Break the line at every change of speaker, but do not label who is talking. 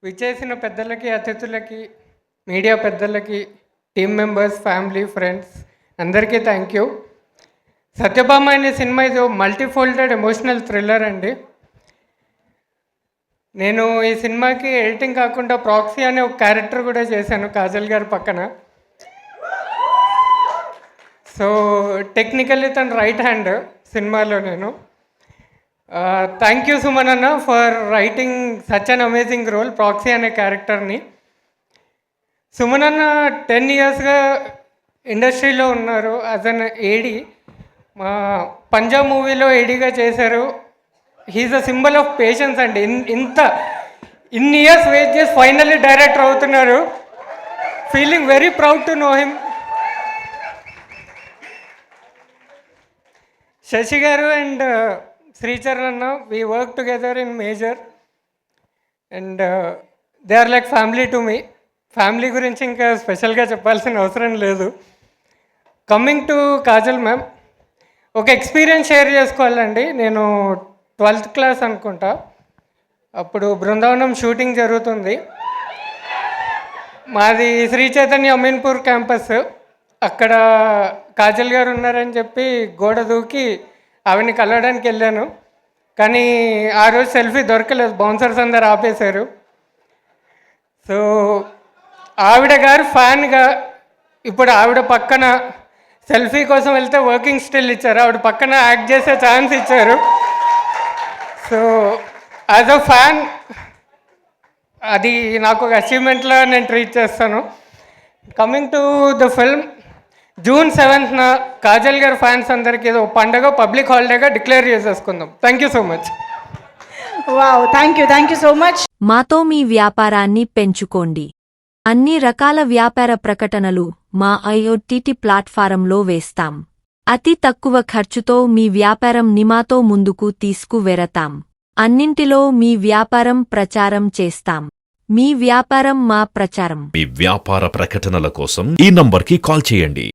విచ్చేసిన పెద్దలకి, అతిథులకి, మీడియా పెద్దలకి, టీమ్ మెంబర్స్, ఫ్యామిలీ, ఫ్రెండ్స్ అందరికీ థ్యాంక్ యూ. సత్యభామ అనే సినిమా ఇది మల్టీఫోల్డెడ్ ఎమోషనల్ థ్రిల్లర్ అండి. నేను ఈ సినిమాకి ఎడిటింగ్ కాకుండా ప్రాక్సీ అనే ఒక క్యారెక్టర్ కూడా చేశాను కాజల్ గారి పక్కన. సో టెక్నికల్లీ తన రైట్ హ్యాండ్ సినిమాలో నేను. థ్యాంక్ యూ సుమన్ అన్న for writing such an amazing role proxy అనే క్యారెక్టర్ని. సుమన్ అన్న 10 ఇయర్స్గా ఇండస్ట్రీలో ఉన్నారు యాజ్ అన్ ఏడీ. మా పంజాబ్ మూవీలో ఏడీగా చేశారు. He is a symbol of patience అండి. ఇన్ని ఇయర్స్ వెయిట్ చేసి ఫైనల్లీ డైరెక్టర్ అవుతున్నారు. Feeling very proud to know him. Shashi గారు అండ్ శ్రీచరణ్ అన్న, we work together in Major and they are like family to me. Family గురించి ఇంకా స్పెషల్గా చెప్పాల్సిన అవసరం లేదు. కమింగ్ టు కాజల్ మ్యామ్, ఒక ఎక్స్పీరియన్స్ షేర్ చేసుకోవాలండి. నేను 12th క్లాస్ అనుకుంటా, అప్పుడు బృందావనం షూటింగ్ జరుగుతుంది. మాది శ్రీ చైతన్య అమీన్పూర్ క్యాంపస్. అక్కడ కాజల్ గారు ఉన్నారని చెప్పి గోడ దూకి ఆవిడని కలవడానికి వెళ్ళాను. కానీ ఆ రోజు సెల్ఫీ దొరకలేదు, బౌన్సర్స్ అందరు ఆపేశారు. సో ఆవిడ గారు ఫ్యాన్గా ఇప్పుడు ఆవిడ పక్కన సెల్ఫీ కోసం వెళ్తే వర్కింగ్ స్టిల్ ఇచ్చారు, ఆవిడ పక్కన యాక్ట్ చేసే ఛాన్స్ ఇచ్చారు. సో యాజ్ అ ఫ్యాన్ అది నాకు ఒక అచీవ్మెంట్లో నేను ట్రీట్ చేస్తాను. Coming to the film, June 7th Kajal గారి ఫ్యాన్స్ అందరికీ ఏదో పండగ పబ్లిక్ హాలిడేగా డిక్లేర్ చేసేసుకుందాం. Thank you so much.
Wow, thank you so much.
మాతో మీ వ్యాపారాన్ని పెంచుకోండి. అన్ని రకాల వ్యాపార ప్రకటనలు మా IOTT ప్లాట్ఫారంలో వేస్తాం. అతి తక్కువ ఖర్చుతో మీ వ్యాపారం నిమాతో ముందుకు తీసుకువెరతాం. అన్నింటిలో మీ వ్యాపారం ప్రచారం చేస్తాం. మీ వ్యాపారం మా ప్రచారం.
మీ వ్యాపార ప్రకటనల కోసం ఈ నంబర్కి కాల్ చేయండి.